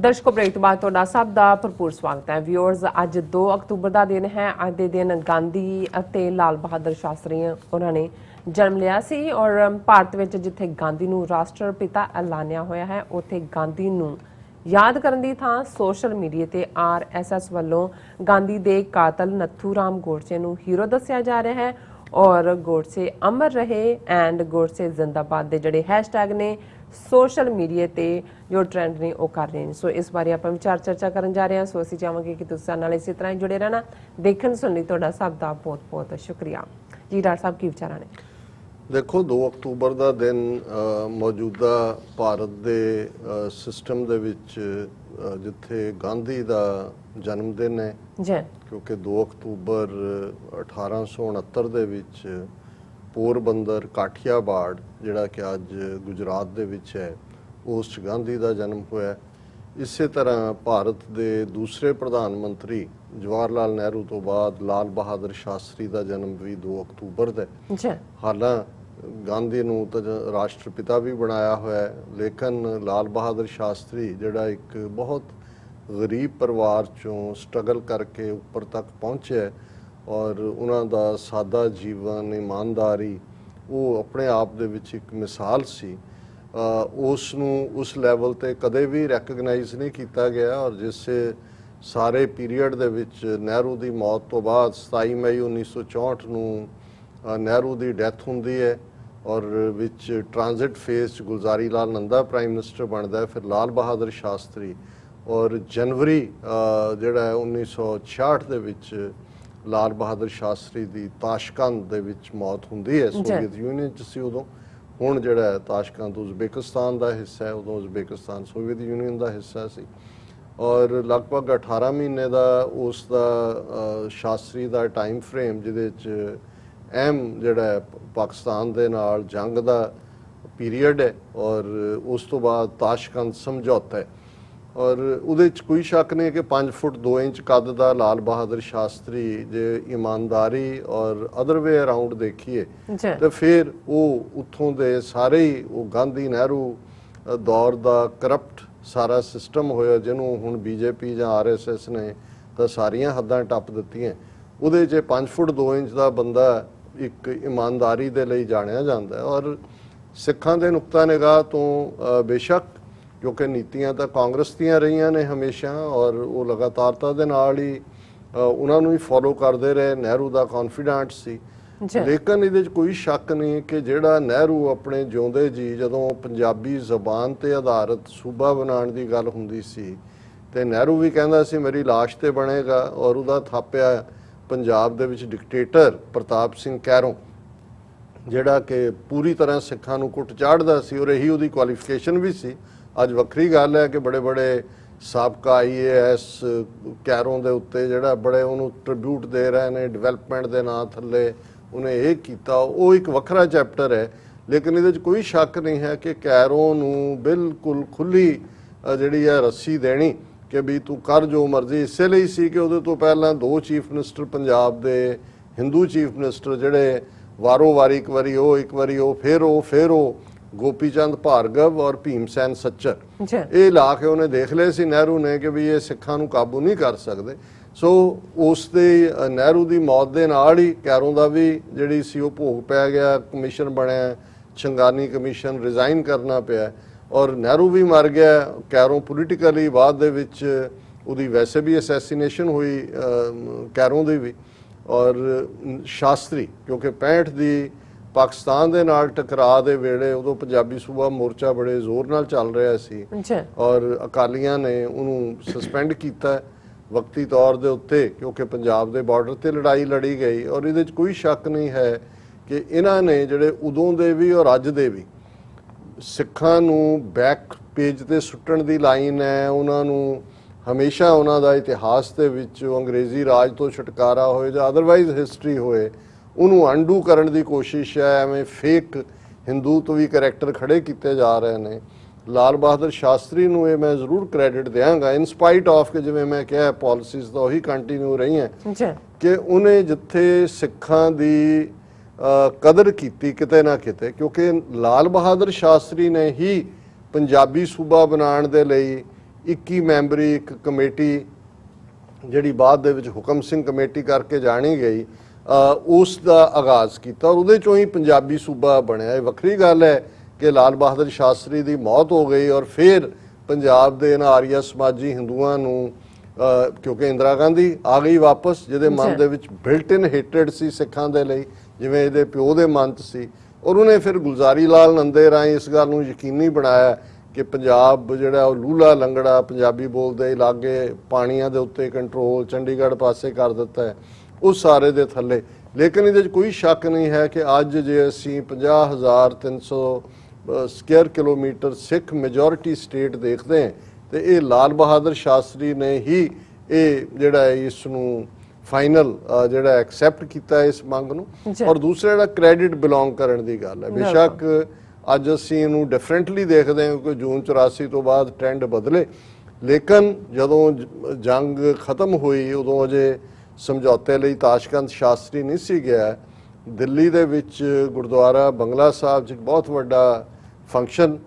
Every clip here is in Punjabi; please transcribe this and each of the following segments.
ਦਰਸ਼ਕੋ ਬ੍ਰੇਕ ਤੋਂ ਬਾਅਦ ਤੁਹਾਡਾ ਸਭ ਦਾ ਭਰਪੂਰ ਸਵਾਗਤ ਹੈ। ਵਿਊਅਰਸ, ਅੱਜ 2 ਅਕਤੂਬਰ ਦਾ ਦਿਨ ਹੈ। ਅੱਜ ਦੇ ਦਿਨ ਗਾਂਧੀ ਅਤੇ ਲਾਲ ਬਹਾਦਰ ਸ਼ਾਸਤਰੀ ਉਹਨਾਂ ਨੇ ਜਨਮ ਲਿਆ ਸੀ ਔਰ ਭਾਰਤ ਵਿੱਚ ਜਿੱਥੇ ਗਾਂਧੀ ਨੂੰ ਰਾਸ਼ਟਰ ਪਿਤਾ ਐਲਾਨਿਆ ਹੋਇਆ ਹੈ, ਉੱਥੇ ਗਾਂਧੀ ਨੂੰ याद करने की थां सोशल मीडिया ते RSS वालों गांधी दे कातल नथू राम गोडसे नूं हीरो दस्सिया जा रहा है और गोडसे अमर रहे एंड गोडसे जिंदाबाद दे जिहड़े हैशटैग ने सोशल मीडिया ते जो ट्रेंड ने वो कर रहे हैं। सो इस बारे आपां विचार चर्चा करन जा रहे हैं। सो असीं चाहांगे कि तुसीं साडे नाल इसी तरह ही जुड़े रहना। देखण सुणन लई तुहाडा सब दा बहुत बहुत शुक्रिया जी। डॉक्टर साहब की विचार ने? देखो, 2 अक्तूबर का दिन मौजूदा भारत के सिस्टम दे विच जिथे गांधी का जन्मदिन है, क्योंकि 2 अक्तूबर 1869 दे विच पोरबंदर काठियावाड़ जिहड़ा कि अज गुजरात दे विच है, उस गांधी का जन्म होया। इस तरह भारत के दूसरे प्रधानमंत्री जवाहर लाल नेहरू तो बाद लाल बहादुर शास्त्री का जन्म भी 2 अक्तूबर का। हालांकि गांधी नूं तो राष्ट्रपिता भी बनाया हुआ है, लेकिन लाल बहादुर शास्त्री जिहड़ा एक बहुत गरीब परिवार चों स्ट्रगल करके उपर तक पहुँचे है और उन्हां दा सादा जीवन, ईमानदारी वो अपने आप दे विच एक मिसाल सी। उसनूं उस लैवल ते कदे भी रैकगनाइज नहीं किया गया और जिससे सारे पीरीयड दे विच नेहरू की मौत तो बाद 27 मई 1964 नूं नेहरू की डैथ हुंदी है और विच transit phase Gulzari Lal Nanda prime minister बनता है, फिर लाल बहादुर शास्त्री और जनवरी जिहड़ा 1966 दे विच लाल बहादुर शास्त्री की ताशकंद दे विच मौत हुंदी है। सोवियत यूनियन च सी उदों, हुण जिहड़ा ताशकंद उज़बेकिस्तान का हिस्सा है, उदों उज़बेकिस्तान सोवियत यूनियन का हिस्सा सी और लगभग 18 महीने का उसका शास्त्री का टाइम फ्रेम जिहदे अहम जिहड़ा पाकिस्तान दे नाल जंग दा पीरीयड है और उस तो बाद ताशकंद समझौता है और उहदे च कोई शक नहीं कि 5 फुट 2 इंच कद दा लाल बहादुर शास्त्री जे ईमानदारी और अदर वे अराउंड देखिए तो फिर वो उत्थों दे सारे ही वो गांधी नेहरू दौर दा करप्ट सारा सिस्टम होया जिन्हों हुण BJP जां RSS ने तो सारियां हद्दां टप दित्तियां। उहदे च 5 फुट 2 इंच का बंदा एक ईमानदारी दे लई जाणिया जांदा है और सिखां दे नुक्ता निगाह तो बेशक क्योंकि नीतियां तो कांग्रेस दियां रहीआं ने हमेशा और वो लगातारता दे नाल ही उन्हां नूं ही फॉलो करते रहे। नेहरू दा कॉन्फिडेंट सी, लेकिन इहदे च कोई शक नहीं कि जिहड़ा नेहरू अपने जिउंदे जी जदों पंजाबी जबान ते आधारित सूबा बनाउण दी गल हुंदी सी ते नेहरू भी कहंदा सी मेरी लाश ते बनेगा और उहदा थापिया पंजाब दे विच डिकटेटर प्रताप सिंह कैरों जिहड़ा कि पूरी तरह सिखां नूं कुट चाढ़दा सी और यही उहदी क्वालिफिकेशन भी सी। अज वक्री गल है कि बड़े बड़े साबका IAS कैरों दे उत्ते जिहड़ा बड़े उहनूं ट्रिब्यूट दे रहे ने डिवेलपमेंट दे नां थल्ले उन्हें ये कीता, वो एक वखरा चैप्टर है। लेकिन इहदे च कोई शक नहीं है कि कैरों नूं बिल्कुल खुली जिहड़ी है रस्सी देनी कि भी तू कर जो मर्जी। इसे लिए सी कि उहदे तो पहलां 2 चीफ मिनिस्टर पंजाब दे हिंदू चीफ मिनिस्टर जिहड़े वारों वारी एक वारी वो एक वारी वो फिर वो गोपी चंद भार्गव और भीम सैन सच्चर ये ला के उन्हें देख लिया सी नेहरू ने कि भी ये सिखां नूं काबू नहीं कर सकते। सो उस दे नेहरू की मौत के नाल ही कैरों का भी जिहड़ी सी वो भोग पै गया। कमीशन बनया, छंगानी कमीशन रिजाइन करना पिया और नेहरू भी मर गया। कैरों पोलीटिकली बाद दे विच उहदी वैसे भी असैसीनेशन हुई कैरों दी भी और शास्त्री क्योंकि 65 दी पाकिस्तान दे नाल टकराअ दे वेले उदों पंजाबी सूबा मोर्चा बड़े जोर नाल चल रहा सी और अकालियां ने उहनूं सस्पेंड कीता वक्ती तौर दे उत्ते क्योंकि पंजाब दे बॉर्डर ते लड़ाई लड़ी गई और इहदे च कोई शक नहीं है कि इन्हां ने जिहड़े उदों दे भी और अज दे भी सिखां नूं बैक पेज ते सुट्टण दी लाइन है। उन्हां नूं हमेशा उन्हां दा इतिहास दे विच अंग्रेजी राज तो छुटकारा होए जां अदरवाइज हिस्टरी होए उन्होंने अंडू करने की कोशिश है। एवं फेक हिंदूत्व भी करैक्टर खड़े किए जा रहे हैं। लाल बहादुर शास्त्री नूं ये मैं जरूर क्रेडिट देंगा इन स्पाइट ऑफ के जिवें मैं कहा पॉलिसीज़ तो उही कंटिन्यू रही हैं कि उन्हें जिथे सिखां दी कदर की किते ना किते, क्योंकि लाल बहादुर शास्त्री ने ही पंजाबी सूबा बनाने दे लई 21 ਮੈਂਬਰੀ ਇੱਕ ਕਮੇਟੀ ਜਿਹੜੀ ਬਾਅਦ ਦੇ ਵਿੱਚ ਹੁਕਮ ਸਿੰਘ ਕਮੇਟੀ ਕਰਕੇ ਜਾਣੀ ਗਈ, ਉਸ ਦਾ ਆਗਾਜ਼ ਕੀਤਾ ਔਰ ਉਹਦੇ ਚੋਂ ਹੀ ਪੰਜਾਬੀ ਸੂਬਾ ਬਣਿਆ। ਇਹ ਵੱਖਰੀ ਗੱਲ ਹੈ ਕਿ ਲਾਲ ਬਹਾਦਰ ਸ਼ਾਸਤਰੀ ਦੀ ਮੌਤ ਹੋ ਗਈ ਔਰ ਫਿਰ ਪੰਜਾਬ ਦੇ ਇਹਨਾਂ ਆਰੀਆ ਸਮਾਜੀ ਹਿੰਦੂਆਂ ਨੂੰ ਕਿਉਂਕਿ ਇੰਦਰਾ ਗਾਂਧੀ ਆ ਗਈ ਵਾਪਸ, ਜਿਹਦੇ ਮਨ ਦੇ ਵਿੱਚ ਬਿਲਟ ਇਨ ਹੇਟਰਡ ਸੀ ਸਿੱਖਾਂ ਦੇ ਲਈ, ਜਿਵੇਂ ਇਹਦੇ ਪਿਓ ਦੇ ਮਨ 'ਚ ਸੀ, ਔਰ ਉਹਨੇ ਫਿਰ ਗੁਲਜ਼ਾਰੀ ਲਾਲ ਨੰਦੇ ਰਾਹੀਂ ਇਸ ਗੱਲ ਨੂੰ ਯਕੀਨੀ ਬਣਾਇਆ ਕਿ ਪੰਜਾਬ ਜਿਹੜਾ ਉਹ ਲੂਲਾ ਲੰਗੜਾ ਪੰਜਾਬੀ ਬੋਲਦੇ ਇਲਾਕੇ ਪਾਣੀਆਂ ਦੇ ਉੱਤੇ ਕੰਟਰੋਲ ਚੰਡੀਗੜ੍ਹ ਪਾਸੇ ਕਰ ਦਿੱਤਾ ਹੈ, ਉਸ ਸਾਰੇ ਦੇ ਥੱਲੇ। ਲੇਕਿਨ ਇਹਦੇ 'ਚ ਕੋਈ ਸ਼ੱਕ ਨਹੀਂ ਹੈ ਕਿ ਅੱਜ ਜੇ ਅਸੀਂ 50,300 ਸਕੁਅਰ ਕਿਲੋਮੀਟਰ ਸਿੱਖ ਮੈਜੋਰਿਟੀ ਸਟੇਟ ਦੇਖਦੇ ਹਾਂ ਤੇ ਇਹ ਲਾਲ ਬਹਾਦਰ ਸ਼ਾਸਤਰੀ ਨੇ ਹੀ ਇਹ ਜਿਹੜਾ ਇਸ ਨੂੰ ਫਾਈਨਲ ਜਿਹੜਾ ਐਕਸੈਪਟ ਕੀਤਾ ਇਸ ਮੰਗ ਨੂੰ। ਔਰ ਦੂਸਰਾ ਜਿਹੜਾ ਕ੍ਰੈਡਿਟ ਬਿਲੋਂਗ ਕਰਨ ਦੀ ਗੱਲ ਹੈ, ਬੇਸ਼ੱਕ ਅੱਜ ਅਸੀਂ ਇਹਨੂੰ ਡਿਫਰੈਂਟਲੀ ਦੇਖਦੇ ਹਾਂ ਕਿਉਂਕਿ ਜੂਨ 84 ਤੋਂ ਬਾਅਦ ਟ੍ਰੈਂਡ ਬਦਲੇ, ਲੇਕਿਨ ਜਦੋਂ ਜੰਗ ਖਤਮ ਹੋਈ ਉਦੋਂ ਅਜੇ ਸਮਝੌਤੇ ਲਈ ਤਾਸ਼ਕੰਦ ਸ਼ਾਸਤਰੀ ਨਹੀਂ ਸੀ ਗਿਆ। ਦਿੱਲੀ ਦੇ ਵਿੱਚ ਗੁਰਦੁਆਰਾ ਬੰਗਲਾ ਸਾਹਿਬ 'ਚ ਬਹੁਤ ਵੱਡਾ ਫੰਕਸ਼ਨ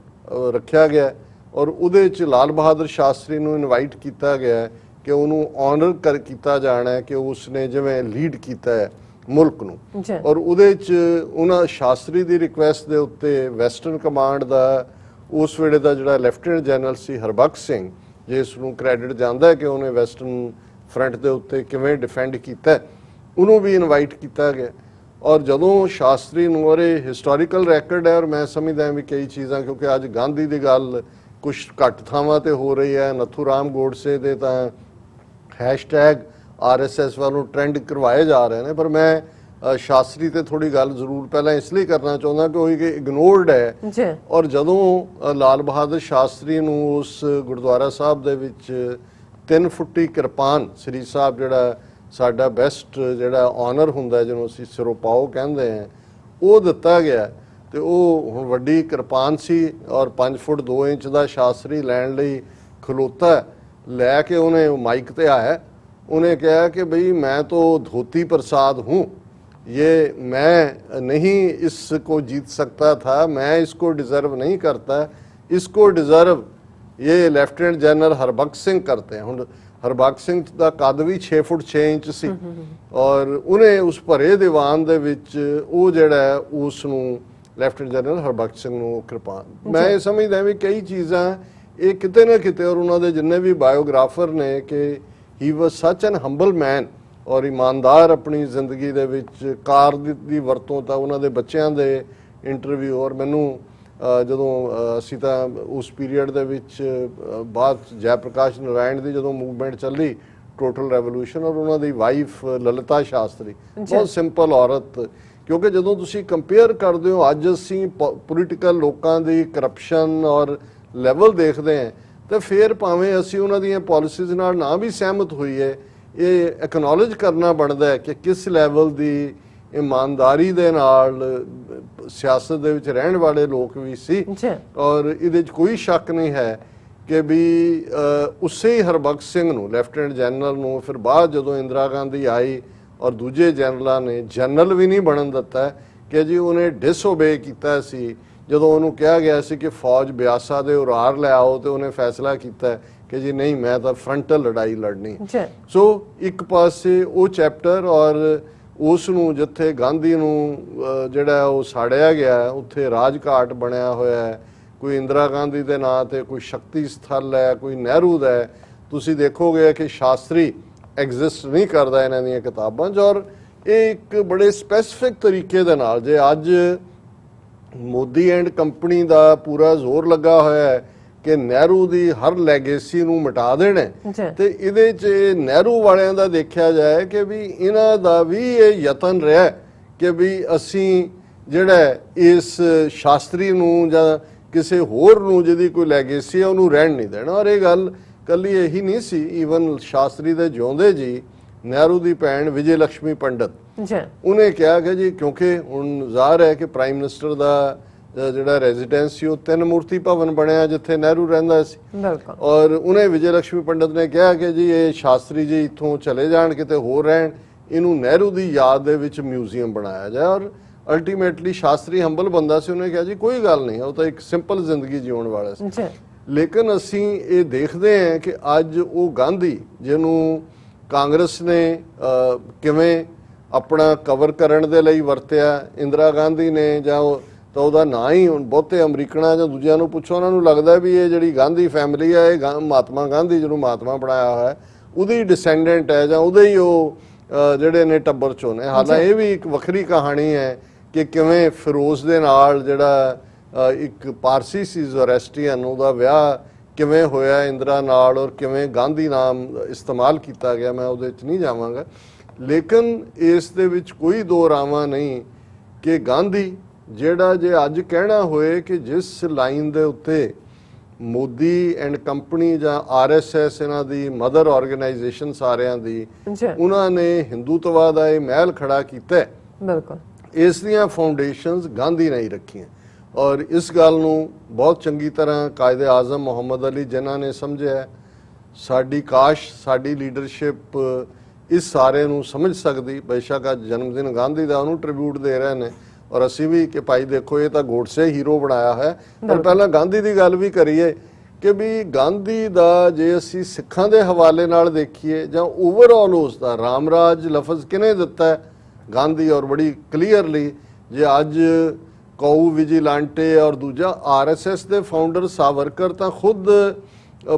ਰੱਖਿਆ ਗਿਆ ਔਰ ਉਹਦੇ 'ਚ ਲਾਲ ਬਹਾਦਰ ਸ਼ਾਸਤਰੀ ਨੂੰ ਇਨਵਾਈਟ ਕੀਤਾ ਗਿਆ ਕਿ ਉਹਨੂੰ ਆਨਰ ਕੀਤਾ ਜਾਣਾ ਹੈ ਕਿ ਉਸਨੇ ਜਿਵੇਂ ਲੀਡ ਕੀਤਾ ਹੈ ਮੁਲਕ ਨੂੰ। ਔਰ ਉਹਦੇ 'ਚ ਉਹਨਾਂ ਸ਼ਾਸਤਰੀ ਦੀ ਰਿਕੁਐਸਟ ਦੇ ਉੱਤੇ ਵੈਸਟਰਨ ਕਮਾਂਡ ਦਾ ਉਸ ਵੇਲੇ ਦਾ ਜਿਹੜਾ ਲੈਫਟੀਨੈਂਟ ਜਨਰਲ ਸੀ ਹਰਬਖਸ਼ ਸਿੰਘ, ਜਿਸ ਨੂੰ ਕ੍ਰੈਡਿਟ ਜਾਂਦਾ ਹੈ ਕਿ ਉਹਨੇ ਵੈਸਟਰਨ ਫਰੰਟ ਦੇ ਉੱਤੇ ਕਿਵੇਂ ਡਿਫੈਂਡ ਕੀਤਾ, ਉਹਨੂੰ ਵੀ ਇਨਵਾਈਟ ਕੀਤਾ ਗਿਆ। ਔਰ ਜਦੋਂ ਸ਼ਾਸਤਰੀ ਨੂੰ, ਔਰ ਇਹ ਹਿਸਟੋਰੀਕਲ ਰੈਕਰਡ ਹੈ ਔਰ ਮੈਂ ਸਮਝਦਾ ਵੀ ਕਈ ਚੀਜ਼ਾਂ, ਕਿਉਂਕਿ ਅੱਜ ਗਾਂਧੀ ਦੀ ਗੱਲ ਕੁਛ ਘੱਟ ਥਾਵਾਂ ਤੇ ਹੋ ਰਹੀ ਹੈ, ਨਥੂ ਰਾਮ ਗੋਡਸੇ ਦੇ ਤਾਂ ਹੈਸ਼ਟੈਗ RSS ਵੱਲੋਂ ਟ੍ਰੈਂਡ ਕਰਵਾਏ ਜਾ ਰਹੇ ਨੇ, ਪਰ ਮੈਂ ਸ਼ਾਸਤਰੀ ਤੇ ਥੋੜੀ ਗੱਲ ਜ਼ਰੂਰ ਪਹਿਲਾਂ ਇਸ ਲਈ ਕਰਨਾ ਚਾਹੁੰਦਾ ਕਿ ਉਹ ਇਗਨੋਰਡ ਹੈ। ਔਰ ਜਦੋਂ ਲਾਲ ਬਹਾਦਰ ਸ਼ਾਸਤਰੀ ਨੂੰ ਉਸ ਗੁਰਦੁਆਰਾ ਸਾਹਿਬ ਦੇ ਵਿੱਚ 3 ਫੁੱਟੀ ਕਿਰਪਾਨ, ਸ੍ਰੀ ਸਾਹਿਬ ਜਿਹੜਾ ਸਾਡਾ ਬੈਸਟ ਜਿਹੜਾ ਆਨਰ ਹੁੰਦਾ ਜਿਹਨੂੰ ਅਸੀਂ ਸਿਰੋਪਾਓ ਕਹਿੰਦੇ ਹਾਂ, ਉਹ ਦਿੱਤਾ ਗਿਆ ਤੇ ਉਹ ਹੁਣ ਵੱਡੀ ਕਿਰਪਾਨ ਸੀ ਔਰ 5 ਫੁੱਟ 2 ਇੰਚ ਦਾ ਸ਼ਾਸਤਰੀ ਲੈਣ ਲਈ ਖਲੋਤਾ, ਲੈ ਕੇ ਉਹਨੇ ਮਾਈਕ ਤੇ ਆਇਆ, ਉਹਨੇ ਕਿਹਾ कि भाई मैं तो धोती प्रसाद हूँ, ये मैं नहीं इसको जीत सकता था, मैं इसको डिज़र्व नहीं करता, इसको डिज़र्व ये ਲੈਫਟੀਨੈਂਟ ਜਨਰਲ ਹਰਬਖਸ਼ ਸਿੰਘ करते हैं। ਹੁਣ ਹਰਬਖਸ਼ ਸਿੰਘ ਦਾ ਕੱਦ ਵੀ 6 ਫੁੱਟ 6 ਇੰਚ ਸੀ ਔਰ ਉਹਨੇ ਉਸ ਭਰੇ ਦੀਵਾਨ ਦੇ ਵਿੱਚ ਉਹ ਜਿਹੜਾ ਉਸ ਨੂੰ ਲੈਫਟੀਨੈਂਟ ਜਨਰਲ ਹਰਬਖਸ਼ ਸਿੰਘ ਨੂੰ ਕਿਰਪਾਨ, ਮੈਂ ਇਹ ਸਮਝਦਾ ਵੀ ਕਈ ਚੀਜ਼ਾਂ ਇਹ ਕਿਤੇ ਨਾ ਕਿਤੇ, ਔਰ ਉਹਨਾਂ ਦੇ ਜਿੰਨੇ ਵੀ ਬਾਇਓਗ੍ਰਾਫਰ ਨੇ ਕਿ ਹੀ ਵਾਸ ਸੱਚ ਐਨ ਹੰਬਲ ਮੈਨ ਔਰ ਇਮਾਨਦਾਰ ਆਪਣੀ ਜ਼ਿੰਦਗੀ ਦੇ ਵਿੱਚ, ਕਾਰ ਦੀ ਵਰਤੋਂ ਤਾਂ ਉਹਨਾਂ ਦੇ ਬੱਚਿਆਂ ਦੇ ਇੰਟਰਵਿਊ, ਔਰ ਮੈਨੂੰ ਜਦੋਂ ਅਸੀਂ ਤਾਂ ਉਸ ਪੀਰੀਅਡ ਦੇ ਵਿੱਚ ਬਾਅਦ ਜੈ ਪ੍ਰਕਾਸ਼ ਨਾਰਾਇਣ ਦੀ ਜਦੋਂ ਮੂਵਮੈਂਟ ਚੱਲੀ ਟੋਟਲ ਰੈਵੋਲੂਸ਼ਨ, ਔਰ ਉਹਨਾਂ ਦੀ ਵਾਈਫ ਲਲਿਤਾ ਸ਼ਾਸਤਰੀ ਬਹੁਤ ਸਿੰਪਲ ਔਰਤ, ਕਿਉਂਕਿ ਜਦੋਂ ਤੁਸੀਂ ਕੰਪੇਅਰ ਕਰਦੇ ਹੋ ਅੱਜ ਅਸੀਂ ਪੋਲੀਟੀਕਲ ਲੋਕਾਂ ਦੀ ਕਰਪਸ਼ਨ ਔਰ ਲੈਵਲ ਦੇਖਦੇ ਹਾਂ ਤਾਂ ਫਿਰ ਭਾਵੇਂ ਅਸੀਂ ਉਹਨਾਂ ਦੀਆਂ ਪਾਲਿਸੀਜ਼ ਨਾਲ ਨਾ ਵੀ ਸਹਿਮਤ ਹੋਈਏ, ਇਹ ਐਕਨੋਲਜ ਕਰਨਾ ਬਣਦਾ ਹੈ ਕਿ ਕਿਸ ਲੈਵਲ ਦੀ ਇਮਾਨਦਾਰੀ ਦੇ ਨਾਲ ਸਿਆਸਤ ਦੇ ਵਿੱਚ ਰਹਿਣ ਵਾਲੇ ਲੋਕ ਵੀ ਸੀ। ਔਰ ਇਹਦੇ 'ਚ ਕੋਈ ਸ਼ੱਕ ਨਹੀਂ ਹੈ ਕਿ ਵੀ ਉਸੇ ਹੀ ਹਰਬਖਸ਼ ਸਿੰਘ ਨੂੰ ਲੈਫਟੀਨੈਂਟ ਜਨਰਲ ਨੂੰ ਫਿਰ ਬਾਅਦ ਜਦੋਂ ਇੰਦਰਾ ਗਾਂਧੀ ਆਈ ਔਰ ਦੂਜੇ ਜਨਰਲਾਂ ਨੇ ਜਨਰਲ ਵੀ ਨਹੀਂ ਬਣਨ ਦਿੱਤਾ ਕਿ ਜੀ ਉਹਨੇ ਡਿਸਓਬੇ ਕੀਤਾ ਸੀ ਜਦੋਂ ਉਹਨੂੰ ਕਿਹਾ ਗਿਆ ਸੀ ਕਿ ਫੌਜ ਬਿਆਸਾ ਦੇ ਉਰਾਰ ਲੈ ਆਓ ਤੇ ਉਹਨੇ ਫੈਸਲਾ ਕੀਤਾ ਕਿ ਜੀ ਨਹੀਂ ਮੈਂ ਤਾਂ ਫਰੰਟਲ ਲੜਾਈ ਲੜਨੀ। ਸੋ ਇੱਕ ਪਾਸੇ ਉਹ ਚੈਪਟਰ ਔਰ ਉਸ ਨੂੰ ਜਿੱਥੇ ਗਾਂਧੀ ਨੂੰ ਜਿਹੜਾ ਉਹ ਸਾੜਿਆ ਗਿਆ ਉੱਥੇ ਰਾਜਘਾਟ ਬਣਿਆ ਹੋਇਆ ਹੈ, ਕੋਈ ਇੰਦਰਾ ਗਾਂਧੀ ਦੇ ਨਾਂ ਤੇ ਕੋਈ ਸ਼ਕਤੀ ਸਥਲ ਹੈ, ਕੋਈ ਨਹਿਰੂ ਦਾ ਹੈ, ਤੁਸੀਂ ਦੇਖੋਗੇ ਕਿ ਸ਼ਾਸਤਰੀ ਐਗਜ਼ਿਸਟ ਨਹੀਂ ਕਰਦਾ ਇਹਨਾਂ ਦੀਆਂ ਕਿਤਾਬਾਂ 'ਚ। ਔਰ ਇਹ ਇੱਕ ਬੜੇ ਸਪੈਸੀਫਿਕ ਤਰੀਕੇ ਦੇ ਨਾਲ ਜੇ ਅੱਜ ਮੋਦੀ ਐਂਡ ਕੰਪਨੀ ਦਾ ਪੂਰਾ ਜ਼ੋਰ ਲੱਗਾ ਹੋਇਆ ਹੈ ਕਿ ਨਹਿਰੂ ਦੀ ਹਰ ਲੈਗੇਸੀ ਨੂੰ ਮਿਟਾ ਦੇਣਾ, ਤੇ ਇਹਦੇ 'ਚ ਨਹਿਰੂ ਵਾਲਿਆਂ ਦਾ ਦੇਖਿਆ ਜਾਏ ਕਿ ਵੀ ਇਹਨਾਂ ਦਾ ਵੀ ਇਹ ਯਤਨ ਰਿਹਾ ਕਿ ਵੀ ਅਸੀਂ ਜਿਹੜਾ ਇਸ ਸ਼ਾਸਤਰੀ ਨੂੰ ਜਾਂ ਕਿਸੇ ਹੋਰ ਨੂੰ ਜਿਹਦੀ ਕੋਈ ਲੈਗੇਸੀ ਹੈ ਉਹਨੂੰ ਰਹਿਣ ਨਹੀਂ ਦੇਣਾ। ਔਰ ਇਹ ਗੱਲ ਕੱਲੀ ਇਹੀ ਨਹੀਂ ਸੀ, ਈਵਨ ਸ਼ਾਸਤਰੀ ਦੇ ਜਿਉਂਦੇ ਜੀ ਨਹਿਰੂ ਦੀ ਭੈਣ ਵਿਜੇ ਲక్ష్ਮੀ ਪੰਡਤ ਉਹਨੇ ਕਿਹਾ ਕਿ ਜੀ ਕਿਉਂਕਿ ਹੁਣ ਜ਼ਾਹਰ ਹੈ ਕਿ ਪ੍ਰਾਈਮ ਮਿਨਿਸਟਰ ਦਾ ਜਿਹੜਾ ਰੈਜ਼ੀਡੈਂਸ ਸੀ ਉਹ 3 ਮੂਰਤੀ ਭਵਨ ਬਣਿਆ ਜਿੱਥੇ ਨਹਿਰੂ ਰਹਿੰਦਾ ਸੀ, ਔਰ ਉਹਨੇ ਵਿਜੇ ਲక్ష్ਮੀ ਪੰਡਤ ਨੇ ਕਿਹਾ ਕਿ ਜੀ ਇਹ ਸ਼ਾਸਤਰੀ ਜੀ ਇੱਥੋਂ ਚਲੇ ਜਾਣ ਕਿਤੇ ਹੋਰ ਰਹਿਣ, ਇਹਨੂੰ ਨਹਿਰੂ ਦੀ ਯਾਦ ਦੇ ਵਿੱਚ ਮਿਊਜ਼ੀਅਮ ਬਣਾਇਆ ਜਾਏ। ਔਰ ਅਲਟੀਮੇਟਲੀ ਸ਼ਾਸਤਰੀ ਹੰਬਲ ਬੰਦਾ ਸੀ, ਉਹਨੇ ਕਿਹਾ ਜੀ ਕੋਈ ਗੱਲ ਨਹੀਂ, ਉਹ ਤਾਂ ਇੱਕ ਸਿੰਪਲ ਜ਼ਿੰਦਗੀ ਜਿਉਣ ਵਾਲਾ ਸੀ। ਲੇਕਿਨ ਅਸੀਂ ਇਹ ਦੇਖਦੇ ਹਾਂ ਕਿ ਅੱਜ ਉਹ ਗਾਂਧੀ ਜਿਹਨੂੰ ਕਾਂਗਰਸ ਨੇ ਕਿਵੇਂ ਆਪਣਾ ਕਵਰ ਕਰਨ ਦੇ ਲਈ ਵਰਤਿਆ, ਇੰਦਰਾ ਗਾਂਧੀ ਨੇ ਜਾਂ ਤਾਂ ਉਹਦਾ ਨਾਂ ਹੀ ਹੁਣ ਬਹੁਤੇ ਅਮਰੀਕਨਾਂ ਜਾਂ ਦੂਜਿਆਂ ਨੂੰ ਪੁੱਛੋ, ਉਹਨਾਂ ਨੂੰ ਲੱਗਦਾ ਵੀ ਇਹ ਜਿਹੜੀ ਗਾਂਧੀ ਫੈਮਿਲੀ ਹੈ ਇਹ ਮਹਾਤਮਾ ਗਾਂਧੀ ਜਿਹਨੂੰ ਮਹਾਤਮਾ ਬਣਾਇਆ ਹੋਇਆ ਹੈ ਉਹਦੀ ਡਿਸੈਂਡੈਂਟ ਹੈ ਜਾਂ ਉਹਦੇ ਹੀ ਉਹ ਜਿਹੜੇ ਨੇ ਟੱਬਰ ਚੋਂ ਨੇ। ਹਾਲਾਂਕਿ ਇਹ ਵੀ ਇੱਕ ਵੱਖਰੀ ਕਹਾਣੀ ਹੈ ਕਿ ਕਿਵੇਂ ਫਿਰੋਜ਼ ਦੇ ਨਾਲ ਜਿਹੜਾ ਇੱਕ ਪਾਰਸੀ ਸੀ ਜ਼ੋਰੈਸਟਰੀਅਨ, ਉਹਦਾ ਵਿਆਹ ਕਿਵੇਂ ਹੋਇਆ ਇੰਦਰਾ ਨਾਲ ਔਰ ਕਿਵੇਂ ਗਾਂਧੀ ਨਾਮ ਇਸਤੇਮਾਲ ਕੀਤਾ ਗਿਆ, ਮੈਂ ਉਹਦੇ 'ਚ ਨਹੀਂ ਜਾਵਾਂਗਾ। ਲੇਕਿਨ ਇਸ ਦੇ ਵਿੱਚ ਕੋਈ ਦੋ ਰਾਵਾਂ ਨਹੀਂ ਕਿ ਗਾਂਧੀ ਜਿਹੜਾ ਜੇ ਅੱਜ ਕਹਿਣਾ ਹੋਏ ਕਿ ਜਿਸ ਲਾਈਨ ਦੇ ਉੱਤੇ ਮੋਦੀ ਐਂਡ ਕੰਪਨੀ ਜਾਂ RSS ਇਹਨਾਂ ਦੀ ਮਦਰ ਆਰਗੇਨਾਈਜੇਸ਼ਨ ਸਾਰਿਆਂ ਦੀ, ਉਹਨਾਂ ਨੇ ਹਿੰਦੂਤਵਾ ਦਾ ਇਹ ਮਹਿਲ ਖੜਾ ਕੀਤਾ, ਬਿਲਕੁਲ ਇਸ ਦੀਆਂ ਫਾਊਂਡੇਸ਼ਨਸ ਗਾਂਧੀ ਨੇ ਹੀ ਰੱਖੀਆਂ। ਔਰ ਇਸ ਗੱਲ ਨੂੰ ਬਹੁਤ ਚੰਗੀ ਤਰ੍ਹਾਂ ਕਾਇਦੇ ਆਜ਼ਮ ਮੁਹੰਮਦ ਅਲੀ ਜਿਨ੍ਹਾਂ ਨੇ ਸਮਝਿਆ, ਸਾਡੀ ਕਾਸ਼ ਸਾਡੀ ਲੀਡਰਸ਼ਿਪ ਇਸ ਸਾਰੇ ਨੂੰ ਸਮਝ ਸਕਦੀ। ਬੇਸ਼ੱਕ ਅੱਜ ਜਨਮ ਦਿਨ ਗਾਂਧੀ ਦਾ, ਉਹਨੂੰ ਟ੍ਰਿਬਿਊਟ ਦੇ ਰਹੇ ਨੇ ਔਰ ਅਸੀਂ ਵੀ ਕਿ ਭਾਈ ਦੇਖੋ ਇਹ ਤਾਂ ਗੋਡਸੇ ਹੀਰੋ ਬਣਾਇਆ ਹੈ। ਪਰ ਪਹਿਲਾਂ ਗਾਂਧੀ ਦੀ ਗੱਲ ਵੀ ਕਰੀਏ ਕਿ ਵੀ ਗਾਂਧੀ ਦਾ ਜੇ ਅਸੀਂ ਸਿੱਖਾਂ ਦੇ ਹਵਾਲੇ ਨਾਲ ਦੇਖੀਏ ਜਾਂ ਓਵਰਆਲ ਉਸ ਦਾ ਰਾਮ ਰਾਜ ਲਫ਼ਜ਼ ਕਿਹਨੇ ਦਿੱਤਾ ਹੈ? ਗਾਂਧੀ। ਔਰ ਬੜੀ ਕਲੀਅਰਲੀ ਜੇ ਅੱਜ ਕਊ ਵਿਜੀਲਾਂਟੇ ਔਰ ਦੂਜਾ RSS ਦੇ ਫਾਊਂਡਰ ਸਾਵਰਕਰ ਤਾਂ ਖੁਦ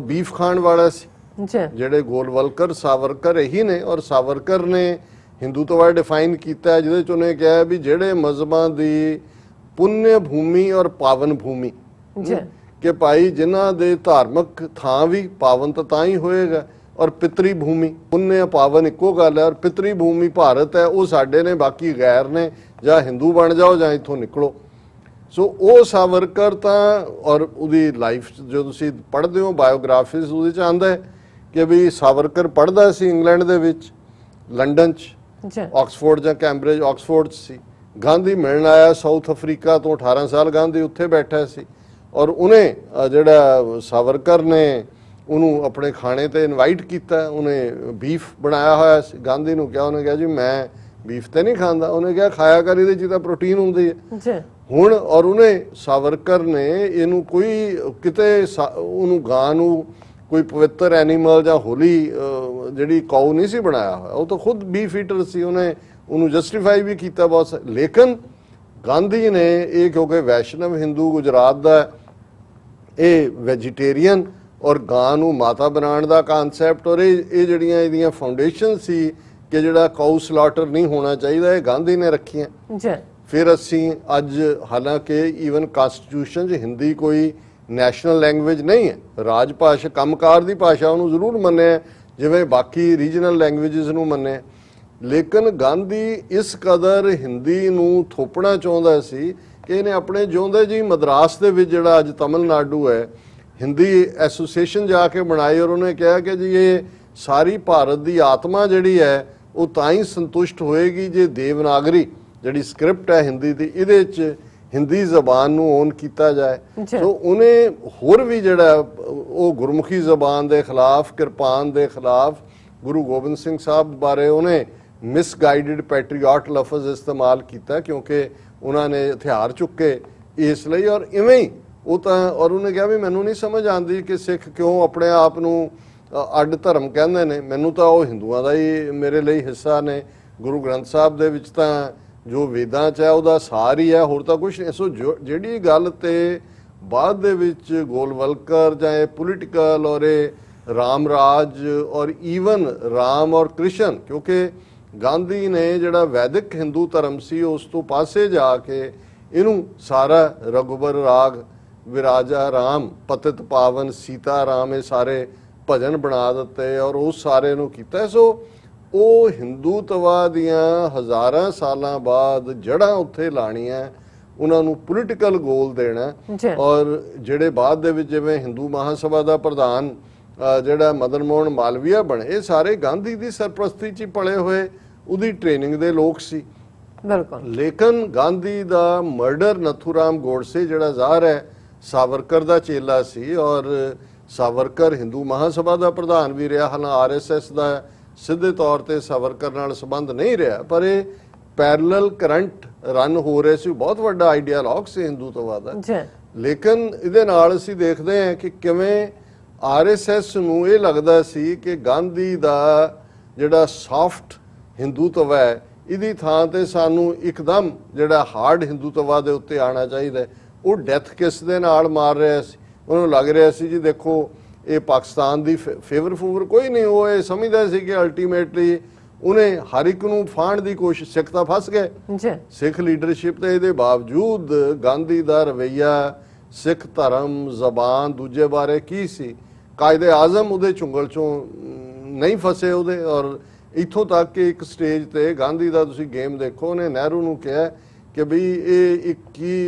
ਬੀਫ ਖਾਣ ਵਾਲਾ ਸੀ, ਜਿਹੜੇ ਗੋਲਵਲਕਰ ਸਾਵਰਕਰ ਇਹੀ ਨੇ। ਔਰ ਸਾਵਰਕਰ ਨੇ ਹਿੰਦੂਤਵਾ ਡਿਫਾਈਨ ਕੀਤਾ ਜਿਹਦੇ ਚ ਉਹਨੇ ਕਿਹਾ ਵੀ ਜਿਹੜੇ ਮਜ਼ਹਬਾਂ ਦੀ ਪੁੰਨਿਆ ਭੂਮੀ ਔਰ ਪਾਵਨ ਭੂਮੀ, ਕਿ ਭਾਈ ਜਿਨ੍ਹਾਂ ਦੇ ਧਾਰਮਿਕ ਥਾਂ ਵੀ ਪਾਵਨ ਤਾਂ ਹੀ ਹੋਏਗਾ, ਔਰ ਪਿਤਰੀ ਭੂਮੀ ਪੁੰਨਿਆ ਪਾਵਨ ਇੱਕੋ ਗੱਲ ਹੈ। ਔਰ ਪਿਤਰੀ ਭੂਮੀ ਭਾਰਤ ਹੈ, ਉਹ ਸਾਡੇ ਨੇ, ਬਾਕੀ ਗੈਰ ਨੇ, ਜਾਂ ਹਿੰਦੂ ਬਣ ਜਾਓ ਜਾਂ ਇੱਥੋਂ ਨਿਕਲੋ। ਸੋ ਉਹ ਸਾਵਰਕਰ ਤਾਂ, ਔਰ ਉਹਦੀ ਲਾਈਫ ਜੋ ਤੁਸੀਂ ਪੜ੍ਹਦੇ ਹੋ ਬਾਇਓਗ੍ਰਾਫੀਜ਼, ਉਹਦੇ ਚ ਆਉਂਦਾ ਹੈ ਕਿ ਵੀ ਸਾਵਰਕਰ ਪੜ੍ਹਦਾ ਸੀ ਇੰਗਲੈਂਡ ਦੇ ਵਿੱਚ, ਲੰਡਨ 'ਚ, ਆਕਸਫੋਰਡ ਜਾਂ ਕੈਂਬਰਿਜ, ਆਕਸਫੋਰਡ 'ਚ ਸੀ। ਗਾਂਧੀ ਮਿਲਣ ਆਇਆ ਸਾਊਥ ਅਫਰੀਕਾ ਤੋਂ, 18 ਸਾਲ ਗਾਂਧੀ ਉੱਥੇ ਬੈਠਾ ਸੀ। ਔਰ ਉਹਨੇ ਜਿਹੜਾ ਸਾਵਰਕਰ ਨੇ ਉਹਨੂੰ ਆਪਣੇ ਖਾਣੇ ਤੇ ਇਨਵਾਈਟ ਕੀਤਾ, ਉਹਨੇ ਬੀਫ ਬਣਾਇਆ ਹੋਇਆ ਸੀ। ਗਾਂਧੀ ਨੂੰ ਕਿਹਾ, ਉਹਨੇ ਕਿਹਾ ਜੀ ਮੈਂ ਬੀਫ ਤੇ ਨਹੀਂ ਖਾਂਦਾ। ਉਹਨੇ ਕਿਹਾ ਖਾਇਆ ਕਰ, ਇਹਦੇ 'ਚ ਤਾਂ ਪ੍ਰੋਟੀਨ ਹੁੰਦੀ ਹੈ ਹੁਣ। ਔਰ ਉਹਨੇ ਸਾਵਰਕਰ ਨੇ ਇਹਨੂੰ ਕੋਈ ਕਿਤੇ ਉਹਨੂੰ ਗਾਂ ਨੂੰ ਕੋਈ ਪਵਿੱਤਰ ਐਨੀਮਲ ਜਾਂ ਹੋਲੀ ਜਿਹੜੀ ਕਾਊ ਨਹੀਂ ਸੀ ਬਣਾਇਆ ਹੋਇਆ, ਉਹ ਤਾਂ ਖੁਦ ਬੀਫ ਈਟਰ ਸੀ। ਉਹਨੇ ਉਹਨੂੰ ਜਸਟੀਫਾਈ ਵੀ ਕੀਤਾ ਬਹੁਤ। ਲੇਕਿਨ ਗਾਂਧੀ ਨੇ ਇਹ ਕਿਉਂਕਿ ਵੈਸ਼ਨਵ ਹਿੰਦੂ ਗੁਜਰਾਤ ਦਾ, ਇਹ ਵੈਜੀਟੇਰੀਅਨ ਔਰ ਗਾਂ ਨੂੰ ਮਾਤਾ ਬਣਾਉਣ ਦਾ ਕਾਨਸੈਪਟ, ਔਰ ਇਹ ਜਿਹੜੀਆਂ ਇਹਦੀਆਂ ਫਾਊਂਡੇਸ਼ਨ ਸੀ ਕਿ ਜਿਹੜਾ ਕਾਊ ਸਲਾਟਰ ਨਹੀਂ ਹੋਣਾ ਚਾਹੀਦਾ, ਇਹ ਗਾਂਧੀ ਨੇ ਰੱਖੀਆਂ। ਫਿਰ ਅਸੀਂ ਅੱਜ, ਹਾਲਾਂਕਿ ਈਵਨ ਕਾਨਸਟੀਟਿਊਸ਼ਨ 'ਚ ਹਿੰਦੀ ਕੋਈ ਨੈਸ਼ਨਲ ਲੈਂਗੁਏਜ ਨਹੀਂ ਹੈ, ਰਾਜ ਭਾਸ਼ਾ, ਕੰਮਕਾਰ ਦੀ ਭਾਸ਼ਾ, ਉਹਨੂੰ ਜ਼ਰੂਰ ਮੰਨਿਆ ਜਿਵੇਂ ਬਾਕੀ ਰੀਜਨਲ ਲੈਂਗੁਏਜਸ ਨੂੰ ਮੰਨਿਆ। ਲੇਕਿਨ ਗਾਂਧੀ ਇਸ ਕਦਰ ਹਿੰਦੀ ਨੂੰ ਥੋਪਣਾ ਚਾਹੁੰਦਾ ਸੀ ਕਿ ਇਹਨੇ ਆਪਣੇ ਜਿਉਂਦੇ ਜੀ ਮਦਰਾਸ ਦੇ ਵਿੱਚ ਜਿਹੜਾ ਅੱਜ ਤਮਿਲਨਾਡੂ ਹੈ, ਹਿੰਦੀ ਐਸੋਸੀਏਸ਼ਨ ਜਾ ਕੇ ਬਣਾਈ। ਔਰ ਉਹਨੇ ਕਿਹਾ ਕਿ ਜੀ ਇਹ ਸਾਰੀ ਭਾਰਤ ਦੀ ਆਤਮਾ ਜਿਹੜੀ ਹੈ ਉਹ ਤਾਂ ਹੀ ਸੰਤੁਸ਼ਟ ਹੋਏਗੀ ਜੇ ਦੇਵਨਾਗਰੀ ਜਿਹੜੀ ਸਕ੍ਰਿਪਟ ਹੈ ਹਿੰਦੀ ਦੀ, ਇਹਦੇ 'ਚ ਹਿੰਦੀ ਜ਼ਬਾਨ ਨੂੰ ਓਨ ਕੀਤਾ ਜਾਏ। ਸੋ ਉਹਨੇ ਹੋਰ ਵੀ ਜਿਹੜਾ ਉਹ ਗੁਰਮੁਖੀ ਜ਼ਬਾਨ ਦੇ ਖਿਲਾਫ, ਕਿਰਪਾਨ ਦੇ ਖਿਲਾਫ, ਗੁਰੂ ਗੋਬਿੰਦ ਸਿੰਘ ਸਾਹਿਬ ਬਾਰੇ ਉਹਨੇ ਮਿਸਗਾਈਡਡ ਪੈਟਰੀਆਟ ਲਫ਼ਜ਼ ਇਸਤੇਮਾਲ ਕੀਤਾ ਕਿਉਂਕਿ ਉਹਨਾਂ ਨੇ ਹਥਿਆਰ ਚੁੱਕੇ ਇਸ ਲਈ। ਔਰ ਇਵੇਂ ਹੀ ਉਹ ਤਾਂ, ਔਰ ਉਹਨੇ ਕਿਹਾ ਵੀ ਮੈਨੂੰ ਨਹੀਂ ਸਮਝ ਆਉਂਦੀ ਕਿ ਸਿੱਖ ਕਿਉਂ ਆਪਣੇ ਆਪ ਨੂੰ ਅੱਡ ਧਰਮ ਕਹਿੰਦੇ ਨੇ, ਮੈਨੂੰ ਤਾਂ ਉਹ ਹਿੰਦੂਆਂ ਦਾ ਹੀ ਮੇਰੇ ਲਈ ਹਿੱਸਾ ਨੇ। ਗੁਰੂ ਗ੍ਰੰਥ ਸਾਹਿਬ ਦੇ ਵਿੱਚ ਤਾਂ ਜੋ ਵੇਦਾਂ 'ਚ ਹੈ ਉਹਦਾ ਸਾਰ ਹੀ ਹੈ, ਹੋਰ ਤਾਂ ਕੁਛ ਨਹੀਂ। ਸੋ ਜਿਹੜੀ ਗੱਲ ਤੇ ਬਾਅਦ ਦੇ ਵਿੱਚ ਗੋਲਵਲਕਰ ਜਾਂ ਇਹ ਪੋਲੀਟੀਕਲ ਔਰ ਇਹ ਰਾਮ ਰਾਜ ਔਰ ਈਵਨ ਰਾਮ ਔਰ ਕ੍ਰਿਸ਼ਨ, ਕਿਉਂਕਿ ਗਾਂਧੀ ਨੇ ਜਿਹੜਾ ਵੈਦਿਕ ਹਿੰਦੂ ਧਰਮ ਸੀ ਉਸ ਤੋਂ ਪਾਸੇ ਜਾ ਕੇ ਇਹਨੂੰ ਸਾਰਾ ਰਘੁਬਰ ਰਾਗ, ਵਿਰਾਜਾ ਰਾਮ, ਪਤਿਤ ਪਾਵਨ, ਸੀਤਾ ਰਾਮ, ਇਹ ਸਾਰੇ ਭਜਨ ਬਣਾ ਦਿੱਤੇ ਔਰ ਉਸ ਸਾਰੇ ਨੂੰ ਕੀਤਾ। ਸੋ ਉਹ ਹਿੰਦੂਤਵਾ ਦੀਆਂ ਹਜ਼ਾਰਾਂ ਸਾਲਾਂ ਬਾਅਦ ਜੜ੍ਹਾਂ ਉੱਥੇ ਲਾਣੀਆਂ, ਉਹਨਾਂ ਨੂੰ ਪੋਲੀਟੀਕਲ ਗੋਲ ਦੇਣਾ। ਔਰ ਜਿਹੜੇ ਬਾਅਦ ਦੇ ਵਿੱਚ ਜਿਵੇਂ ਹਿੰਦੂ ਮਹਾਸਭਾ ਦਾ ਪ੍ਰਧਾਨ ਜਿਹੜਾ ਮਦਨ ਮੋਹਨ ਮਾਲਵੀਆ ਬਣੇ, ਇਹ ਸਾਰੇ ਗਾਂਧੀ ਦੀ ਸਰਪ੍ਰਸਤੀ 'ਚ ਪਲੇ ਹੋਏ, ਉਹਦੀ ਟ੍ਰੇਨਿੰਗ ਦੇ ਲੋਕ ਸੀ। ਬਿਲਕੁਲ। ਲੇਕਿਨ ਗਾਂਧੀ ਦਾ ਮਰਡਰ ਨਥੂਰਾਮ ਗੋਡਸੇ ਜਿਹੜਾ ਜ਼ਾਹਰ ਹੈ ਸਾਵਰਕਰ ਦਾ ਚੇਲਾ ਸੀ, ਔਰ ਸਾਵਰਕਰ ਹਿੰਦੂ ਮਹਾਸਭਾ ਦਾ ਪ੍ਰਧਾਨ ਵੀ ਰਿਹਾ। ਹਾਲਾਂ RSS ਦਾ ਸਿੱਧੇ ਤੌਰ ਤੇ ਸਾਵਰਕਰ ਨਾਲ ਸੰਬੰਧ ਨਹੀਂ ਰਿਹਾ, ਪਰ ਇਹ ਪੈਰਲਲ ਕਰੰਟ ਰਨ ਹੋ ਰਹੇ ਸੀ। ਬਹੁਤ ਵੱਡਾ ਆਈਡੀਆਲੌਗ ਸੀ ਹਿੰਦੂਤਵਾ ਦਾ। ਲੇਕਿਨ ਇਹਦੇ ਨਾਲ ਅਸੀਂ ਦੇਖਦੇ ਹਾਂ ਕਿ ਕਿਵੇਂ ਆਰਐਸਐਸ ਨੂੰ ਇਹ ਲੱਗਦਾ ਸੀ ਕਿ ਗਾਂਧੀ ਦਾ ਜਿਹੜਾ ਸੌਫਟ ਹਿੰਦੂਤਵ ਹੈ ਇਹਦੀ ਥਾਂ ਤੇ ਸਾਨੂੰ ਇੱਕਦਮ ਜਿਹੜਾ ਹਾਰਡ ਹਿੰਦੂਤਵਾ ਦੇ ਉੱਤੇ ਆਉਣਾ ਚਾਹੀਦਾ ਹੈ। ਉਹ ਡੈਥ ਕਿਸ ਦੇ ਨਾਲ ਮਾਰ ਰਿਹਾ ਸੀ, ਉਹਨੂੰ ਲੱਗ ਰਿਹਾ ਸੀ ਜੀ ਦੇਖੋ ਇਹ ਪਾਕਿਸਤਾਨ ਦੀ ਫੇਵਰ ਕੋਈ ਨਹੀਂ, ਉਹ ਇਹ ਸਮਝਦਾ ਸੀ ਕਿ ਅਲਟੀਮੇਟਲੀ ਉਹਨੇ ਹਰ ਇੱਕ ਨੂੰ ਫਾਣ ਦੀ ਕੋਸ਼ਿਸ਼, ਸਿੱਖ ਤਾਂ ਫਸ ਗਏ ਸਿੱਖ ਲੀਡਰਸ਼ਿਪ ਤੇ ਇਹਦੇ ਬਾਵਜੂਦ ਗਾਂਧੀ ਦਾ ਰਵੱਈਆ ਸਿੱਖ ਧਰਮ ਜ਼ਬਾਨ ਦੂਜੇ ਬਾਰੇ ਕੀ ਸੀ, ਕਾਇਦੇ ਆਜ਼ਮ ਉਹਦੇ ਚੁੰਗਲ ਚੋਂ ਨਹੀਂ ਫਸੇ ਉਹਦੇ। ਔਰ ਇੱਥੋਂ ਤੱਕ ਕਿ ਇੱਕ ਸਟੇਜ ਤੇ ਗਾਂਧੀ ਦਾ ਤੁਸੀਂ ਗੇਮ ਦੇਖੋ, ਉਹਨੇ ਨਹਿਰੂ ਨੂੰ ਕਿਹਾ ਕਿ ਬਈ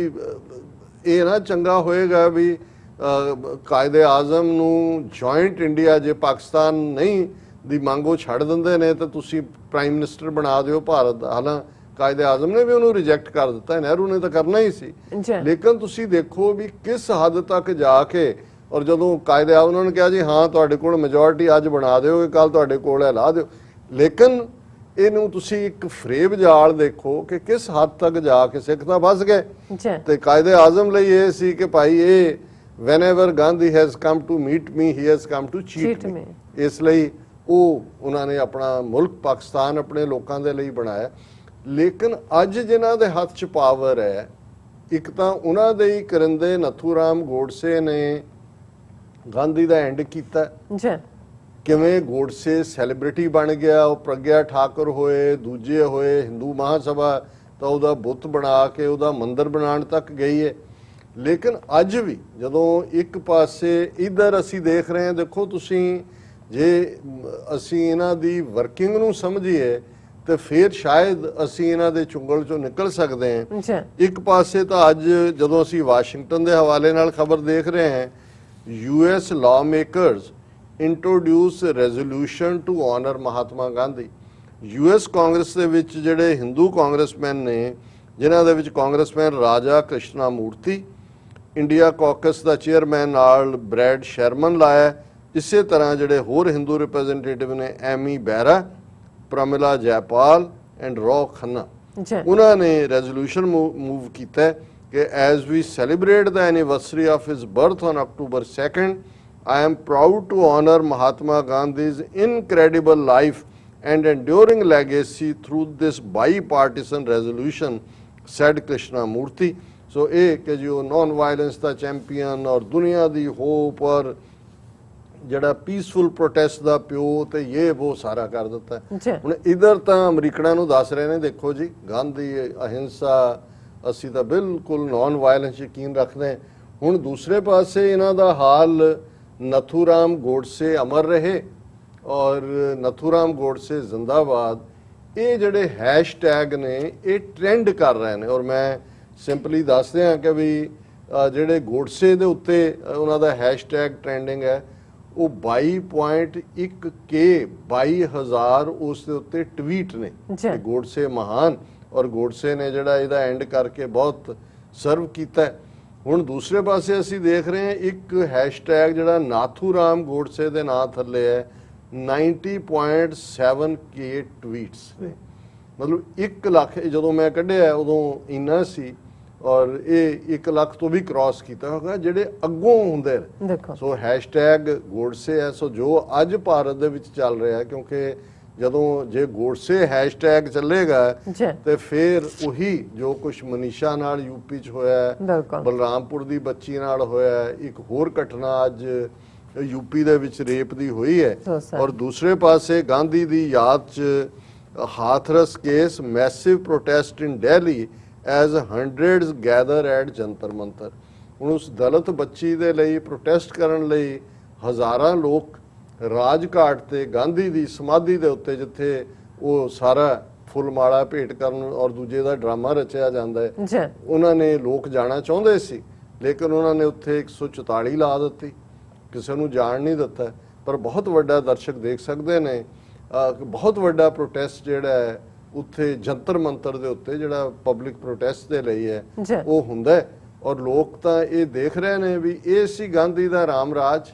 ਇਹ ਨਾ ਚੰਗਾ ਹੋਏਗਾ ਵੀ ਕਾਇਦੇ ਆਜ਼ਮ ਨੂੰ ਜੁਆਇੰਟ ਇੰਡੀਆ ਜੇ ਪਾਕਿਸਤਾਨ ਨਹੀਂ ਦੀ ਮੰਗ ਉਹ ਛੱਡ ਦਿੰਦੇ ਨੇ ਤਾਂ ਤੁਸੀਂ ਪ੍ਰਾਈਮ ਮਿਨਿਸਟਰ ਬਣਾ ਦਿਓ ਭਾਰਤ ਦਾ। ਹਾਲਾਂ ਕਾਇਦੇ ਆਜ਼ਮ ਨੇ ਵੀ ਉਹਨੂੰ ਰਿਜੈਕਟ ਕਰ ਦਿੱਤਾ, ਨਹਿਰੂ ਨੇ ਤਾਂ ਕਰਨਾ ਹੀ ਸੀ। ਲੇਕਿਨ ਤੁਸੀਂ ਦੇਖੋ ਵੀ ਕਿਸ ਹੱਦ ਤੱਕ ਜਾ ਕੇ, ਔਰ ਜਦੋਂ ਕਾਇਦੇ ਆਜ਼ਮ ਉਹਨਾਂ ਨੇ ਕਿਹਾ ਜੀ ਹਾਂ ਤੁਹਾਡੇ ਕੋਲ ਮੈਜੋਰਿਟੀ ਅੱਜ ਬਣਾ ਦਿਓਗੇ, ਕੱਲ ਤੁਹਾਡੇ ਕੋਲ ਹੈ ਲਾ ਦਿਓ, ਲੇਕਿਨ ਇਹਨੂੰ ਤੁਸੀਂ ਇੱਕ ਫਰੇਬ ਜਾਲ ਦੇਖੋ ਕਿ ਕਿਸ ਹੱਦ ਤੱਕ ਜਾ ਕੇ ਸਿੱਖ ਤਾਂ ਫਸ ਗਏ। ਤੇ ਕਾਇਦੇ ਆਜ਼ਮ ਲਈ ਇਹ ਸੀ ਕਿ ਭਾਈ ਇਹ whenever Gandhi has come to meet me he has come to cheat me, ਇਸ ਲਈ ਉਹਨਾਂ ਨੇ ਆਪਣਾ ਮੁਲਕ ਪਾਕਿਸਤਾਨ ਆਪਣੇ ਲੋਕਾਂ ਦੇ ਲਈ ਬਣਾਇਆ। ਲੇਕਿਨ ਅੱਜ ਜਿਨ੍ਹਾਂ ਦੇ ਹੱਥ 'ਚ ਪਾਵਰ ਹੈ, ਇੱਕ ਤਾਂ ਉਹਨਾਂ ਦੇ ਹੀ ਕਰਿੰਦੇ ਨਥੂਰਾਮ ਗੋਡਸੇ ਨੇ ਗਾਂਧੀ ਦਾ ਐਂਡ ਕੀਤਾ। ਕਿਵੇਂ ਗੋਡਸੇ ਸੈਲੀਬ੍ਰਿਟੀ ਬਣ ਗਿਆ, ਉਹ ਪ੍ਰਗਿਆ ਠਾਕੁਰ ਹੋਏ, ਦੂਜੇ ਹੋਏ, ਹਿੰਦੂ ਮਹਾਸਭਾ ਤਾਂ ਉਹਦਾ ਬੁੱਤ ਬਣਾ ਕੇ ਉਹਦਾ ਮੰਦਿਰ ਬਣਾਉਣ ਤੱਕ ਗਈ ਹੈ। ਲੇਕਿਨ ਅੱਜ ਵੀ ਜਦੋਂ ਇੱਕ ਪਾਸੇ ਇੱਧਰ ਅਸੀਂ ਦੇਖ ਰਹੇ ਹਾਂ, ਦੇਖੋ ਤੁਸੀਂ ਜੇ ਅਸੀਂ ਇਹਨਾਂ ਦੀ ਵਰਕਿੰਗ ਨੂੰ ਸਮਝੀਏ ਤੇ ਫਿਰ ਸ਼ਾਇਦ ਅਸੀਂ ਇਹਨਾਂ ਦੇ ਚੁੰਗਲ ਚੋਂ ਨਿਕਲ ਸਕਦੇ ਹਾਂ। ਇੱਕ ਪਾਸੇ ਤਾਂ ਅੱਜ ਜਦੋਂ ਅਸੀਂ ਵਾਸ਼ਿੰਗਟਨ ਦੇ ਹਵਾਲੇ ਨਾਲ ਖਬਰ ਦੇਖ ਰਹੇ ਹਾਂ, US lawmakers introduce resolution to honor Mahatma Gandhi. US Congress ਦੇ ਵਿੱਚ ਜਿਹੜੇ ਹਿੰਦੂ ਕਾਂਗਰਸਮੈਨ ਨੇ, ਜਿਨ੍ਹਾਂ ਦੇ ਵਿੱਚ congressman Raja Krishnamoorthi, India caucus ਦਾ ਚੇਅਰਮੈਨ ਨਾਲ ਬ੍ਰੈਡ ਸ਼ਰਮਨ ਲਾਇਆ, ਇਸੇ ਤਰ੍ਹਾਂ ਜਿਹੜੇ ਹੋਰ ਹਿੰਦੂ ਰਿਪਰੈਜ਼ੈਂਟੇਟਿਵ ਨੇ ਐਮੀ ਬੈਰਾ, ਪ੍ਰਮਿਲਾ ਜੈਪਾਲ ਐਂਡ ਰੋ ਖੰਨਾ, ਉਹਨਾਂ ਨੇ ਰੈਜ਼ੋਲੂਸ਼ਨ ਮੂਵ ਕੀਤਾ ਕਿ as we celebrate the anniversary of his birth on October 2nd, I am proud to honor Mahatma Gandhi's incredible life and enduring legacy through this bipartisan resolution, said Krishnamurti। ਸੋ ਇਹ ਕਿ ਜੋ ਨੌਨ ਵਾਇਲੈਂਸ ਦਾ ਚੈਂਪੀਅਨ ਔਰ ਦੁਨੀਆ ਦੀ ਹੋਪ ਔਰ ਜਿਹੜਾ ਪੀਸਫੁਲ ਪ੍ਰੋਟੈਸਟ ਦਾ ਪਿਓ ਤੇ ਇਹ ਉਹ ਸਾਰਾ ਕਰ ਦਿੱਤਾ। ਹੁਣ ਇਧਰ ਤਾਂ ਅਮਰੀਕਨਾਂ ਨੂੰ ਦੱਸ ਰਹੇ ਨੇ ਦੇਖੋ ਜੀ ਗਾਂਧੀ ਅਹਿੰਸਾ, ਅਸੀਂ ਤਾਂ ਬਿਲਕੁਲ ਨੌਨ ਵਾਇਲੈਂਸ ਯਕੀਨ ਰੱਖਦੇ। ਹੁਣ ਦੂਸਰੇ ਪਾਸੇ ਇਹਨਾਂ ਦਾ ਹਾਲ ਨਥੂਰਾਮ ਗੋਡਸੇ ਅਮਰ ਰਹੇ ਔਰ ਨਥੂਰਾਮ ਗੋਡਸੇ ਜ਼ਿੰਦਾਬਾਦ, ਇਹ ਜਿਹੜੇ ਹੈਸ਼ਟੈਗ ਨੇ ਇਹ ਟ੍ਰੈਂਡ ਕਰ ਰਹੇ ਨੇ। ਔਰ ਮੈਂ ਸਿੰਪਲੀ ਦੱਸਦੇ ਹਾਂ ਕਿ ਵੀ ਜਿਹੜੇ ਗੋਡਸੇ ਦੇ ਉੱਤੇ ਉਹਨਾਂ ਦਾ ਹੈਸ਼ਟੈਗ ਟ੍ਰੈਂਡਿੰਗ ਹੈ, ਉਹ 22.1K 22,000 ਉਸ ਦੇ ਉੱਤੇ ਟਵੀਟ ਨੇ। ਗੋਡਸੇ ਮਹਾਨ ਔਰ ਗੋਡਸੇ ਨੇ ਜਿਹੜਾ ਇਹਦਾ ਐਂਡ ਕਰਕੇ ਬਹੁਤ ਸਰਵ ਕੀਤਾ। ਹੁਣ ਦੂਸਰੇ ਪਾਸੇ ਅਸੀਂ ਦੇਖ ਰਹੇ ਹਾਂ ਇੱਕ ਹੈਸ਼ਟੈਗ ਜਿਹੜਾ ਨਾਥੂਰਾਮ ਗੋਡਸੇ ਦੇ ਨਾਂ ਥੱਲੇ ਹੈ, 90.7K ਟਵੀਟਸ ਨੇ। ਮਤਲਬ 1 ਲੱਖ ਜਦੋਂ ਮੈਂ ਕੱਢਿਆ ਉਦੋਂ ਇੰਨਾ ਸੀ, ਔਰ ਇਹ 1 ਲੱਖ ਤੋਂ ਵੀ ਕ੍ਰਾਸ ਕੀਤਾ ਹੋਗਾ ਜਿਹੜੇ ਅੱਗੋਂ ਹੁੰਦੇ ਨੇ। ਸੋ ਹੈਸ਼ਟੈਗ ਗੋਡਸੇ ਹੈ। ਸੋ ਜੋ ਅੱਜ ਭਾਰਤ ਦੇ ਵਿੱਚ ਚੱਲ ਰਿਹਾ, ਕਿਉਂਕਿ ਜਦੋਂ ਜੇ ਗੋਡਸੇ ਹੈਸ਼ਟੈਗ ਚੱਲੇਗਾ ਤੇ ਫਿਰ ਉਹੀ ਜੋ ਕੁਝ ਮਨੀਸ਼ਾ ਨਾਲ ਯੂਪੀ 'ਚ ਹੋਇਆ, ਬਲਰਾਮਪੁਰ ਦੀ ਬੱਚੀ ਨਾਲ ਹੋਇਆ, ਇੱਕ ਹੋਰ ਘਟਨਾ ਅੱਜ ਯੂਪੀ ਦੇ ਵਿੱਚ ਰੇਪ ਦੀ ਹੋਈ ਹੈ, ਔਰ ਦੂਸਰੇ ਪਾਸੇ ਗਾਂਧੀ ਦੀ ਯਾਦ 'ਚ Hathras case, massive protest in Delhi as hundreds gather at Jantar Mantar. ਹੁਣ ਉਸ ਦਲਿਤ ਬੱਚੀ ਦੇ ਲਈ ਪ੍ਰੋਟੈਸਟ ਕਰਨ ਲਈ ਹਜ਼ਾਰਾਂ ਲੋਕ ਰਾਜਘਾਟ ਤੇ ਗਾਂਧੀ ਦੀ ਸਮਾਧੀ ਦੇ ਉੱਤੇ, ਜਿੱਥੇ ਉਹ ਸਾਰਾ ਫੁੱਲਮਾਲਾ ਭੇਟ ਕਰਨ ਔਰ ਦੂਜੇ ਦਾ ਡਰਾਮਾ ਰਚਿਆ ਜਾਂਦਾ ਹੈ, ਉਹਨਾਂ ਨੇ ਲੋਕ ਜਾਣਾ ਚਾਹੁੰਦੇ ਸੀ, ਲੇਕਿਨ ਉਹਨਾਂ ਨੇ ਉੱਥੇ 144 ਲਾ ਦਿੱਤੀ, ਕਿਸੇ ਨੂੰ ਜਾਣ ਨਹੀਂ ਦਿੱਤਾ। ਪਰ ਬਹੁਤ ਵੱਡਾ ਦਰਸ਼ਕ ਦੇਖ ਸਕਦੇ ਨੇ, ਬਹੁਤ ਵੱਡਾ ਪ੍ਰੋਟੈਸਟ ਜਿਹੜਾ ਹੈ ਉੱਥੇ ਜੰਤਰ ਮੰਤਰ ਦੇ ਉੱਤੇ, ਜਿਹੜਾ ਪਬਲਿਕ ਪ੍ਰੋਟੈਸਟ ਦੇ ਲਈ ਹੈ, ਉਹ ਹੁੰਦਾ ਹੈ। ਔਰ ਲੋਕ ਤਾਂ ਇਹ ਦੇਖ ਰਹੇ ਨੇ ਵੀ ਇਹ ਸੀ ਗਾਂਧੀ ਦਾ ਰਾਮ ਰਾਜ,